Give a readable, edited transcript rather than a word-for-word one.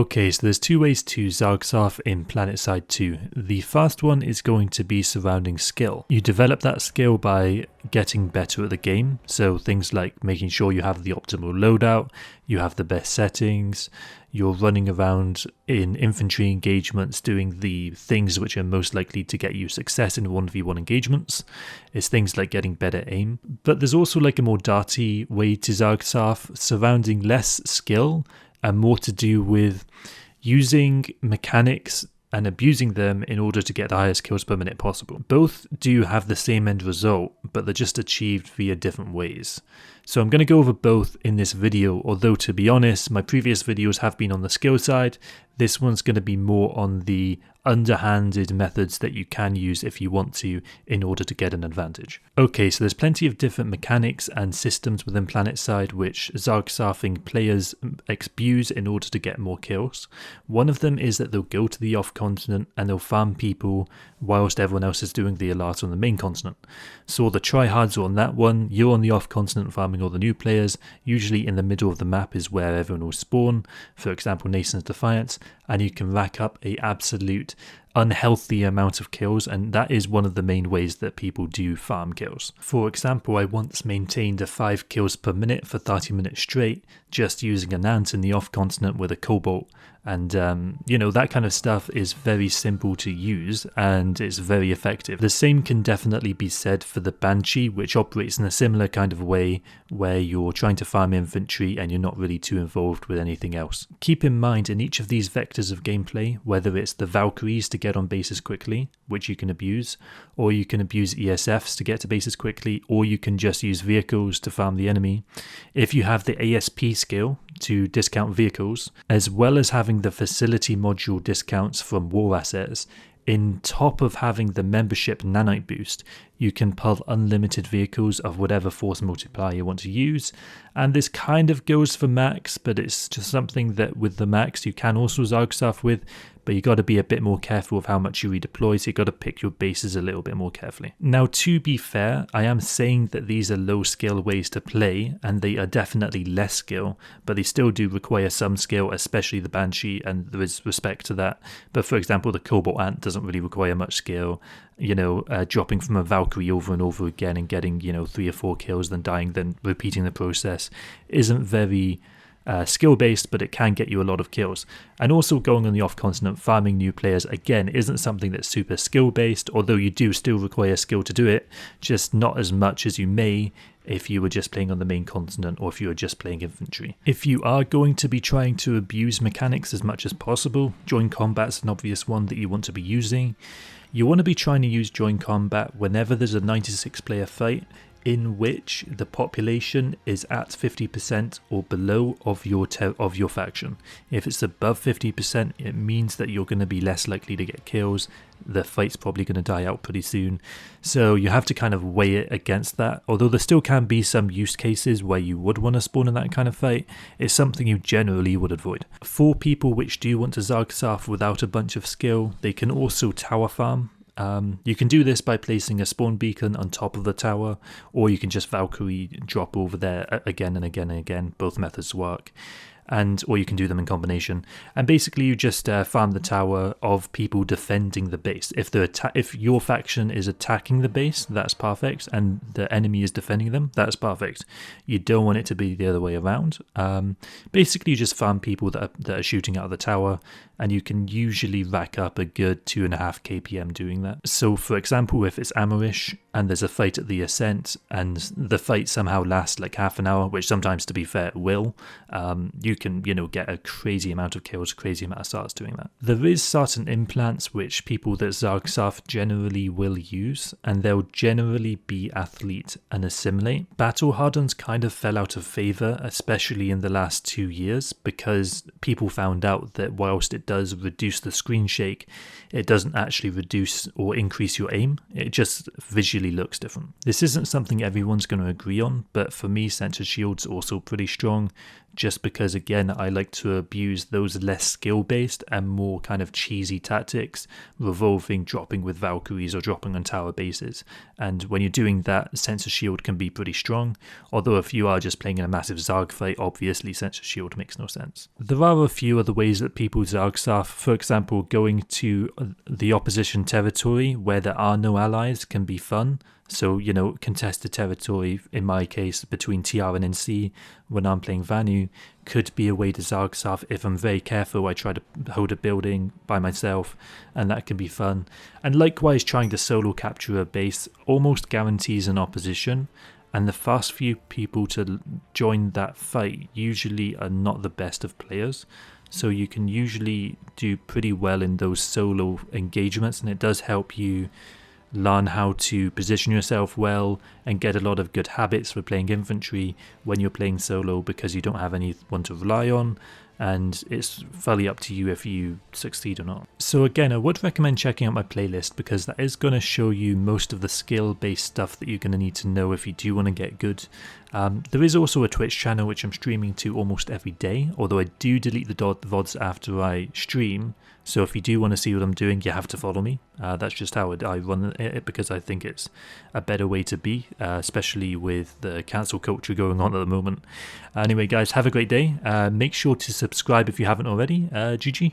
Okay, so there's two ways to Zargsarf in Planetside 2. The first one is going to be surrounding skill. You develop that skill by getting better at the game, so things like making sure you have the optimal loadout, you have the best settings, you're running around in infantry engagements doing the things which are most likely to get you success in 1v1 engagements. It's things like getting better aim. But there's also like a more darty way to Zargsarf, surrounding less skill and more to do with using mechanics and abusing them in order to get the highest kills per minute possible. Both do have the same end result, but they're just achieved via different ways. So I'm going to go over both in this video, although to be honest, my previous videos have been on the skill side. This one's going to be more on the underhanded methods that you can use if you want to in order to get an advantage. Okay, so there's plenty of different mechanics and systems within Planetside which Zargsarfing players abuse in order to get more kills. One of them is that they'll go to the off continent and they'll farm people whilst everyone else is doing the alert on the main continent. So all the tryhards are on that one, you're on the off continent farming all the new players. Usually in the middle of the map is where everyone will spawn, for example Nason's Defiance, and you can rack up a absolute unhealthy amount of kills, and that is one of the main ways that people do farm kills. For example, I once maintained a 5 kills per minute for 30 minutes straight just using an ant in the off continent with a cobalt, and you know, that kind of stuff is very simple to use and it's very effective. The same can definitely be said for the Banshee, which operates in a similar kind of way where you're trying to farm infantry and you're not really too involved with anything else. Keep in mind, in each of these vectors of gameplay, whether it's the Valkyries to get on bases quickly, which you can abuse, or you can abuse ESFs to get to bases quickly, or you can just use vehicles to farm the enemy. If you have the ASP skill to discount vehicles, as well as having the facility module discounts from war assets, in top of having the membership nanite boost, you can pull unlimited vehicles of whatever force multiplier you want to use. And this kind of goes for max, but it's just something that with the max you can also Zargsarf with, but you got to be a bit more careful of how much you redeploy, so you got to pick your bases a little bit more carefully. Now, to be fair, I am saying that these are low skill ways to play, and they are definitely less skill, but they still do require some skill, especially the Banshee, and there is respect to that. But for example, the Cobalt Ant doesn't really require much skill. You know, dropping from a Valkyrie over and over again and getting, you know, 3 or 4 kills, then dying, then repeating the process isn't very skill based, but it can get you a lot of kills. And also going on the off continent farming new players again isn't something that's super skill based, although you do still require skill to do it, just not as much as you may if you were just playing on the main continent or if you were just playing infantry. If you are going to be trying to abuse mechanics as much as possible, join combat's an obvious one that you want to be using. You want to be trying to use join combat whenever there's a 96 player fight in which the population is at 50% or below of your faction. If it's above 50%, it means that you're going to be less likely to get kills. The fight's probably going to die out pretty soon. So you have to kind of weigh it against that. Although there still can be some use cases where you would want to spawn in that kind of fight, it's something you generally would avoid. For people which do want to Zargsarf without a bunch of skill, they can also tower farm. You can do this by placing a spawn beacon on top of the tower, or you can just Valkyrie drop over there again and again and again. Both methods work. Or you can do them in combination. And basically you just farm the tower of people defending the base. If your faction is attacking the base, that's perfect, and the enemy is defending them, that's perfect. You don't want it to be the other way around. Basically you just farm people that are shooting out of the tower, and you can usually rack up a good 2.5 KPM doing that. So for example, if it's Amorish and there's a fight at the Ascent, and the fight somehow lasts like half an hour, which sometimes, to be fair, it will, you can, you know, get a crazy amount of kills, crazy amount of starts doing that. There is certain implants which people that Zargsarf generally will use, and they'll generally be Athlete and Assimilate. Battle Hardens kind of fell out of favour, especially in the last 2 years, because people found out that whilst it does reduce the screen shake, it doesn't actually reduce or increase your aim. It just visually looks different. This isn't something everyone's going to agree on, but for me, Center Shield's also pretty strong. just because, again, I like to abuse those less skill-based and more kind of cheesy tactics, revolving, dropping with Valkyries or dropping on tower bases. And when you're doing that, Sensor Shield can be pretty strong, although if you are just playing in a massive Zarg fight, obviously Sensor Shield makes no sense. There are a few other ways that people Zarg surf. For example, going to the opposition territory where there are no allies can be fun. So, you know, contested territory, in my case, between TR and NC, when I'm playing Vanu, could be a way to Zarg surf. If I'm very careful, I try to hold a building by myself, and that can be fun. And likewise, trying to solo capture a base almost guarantees an opposition, and the first few people to join that fight usually are not the best of players. So you can usually do pretty well in those solo engagements, and it does help you learn how to position yourself well and get a lot of good habits for playing infantry when you're playing solo, because you don't have anyone to rely on, and it's fairly up to you if you succeed or not. So again, I would recommend checking out my playlist, because that is going to show you most of the skill based stuff that you're going to need to know if you do want to get good. There is also a Twitch channel which I'm streaming to almost every day, although I do delete the VODs after I stream. So if you do want to see what I'm doing, you have to follow me. That's just how I run it, because I think it's a better way to be, especially with the cancel culture going on at the moment. Anyway, guys, have a great day. Make sure to subscribe if you haven't already. GG.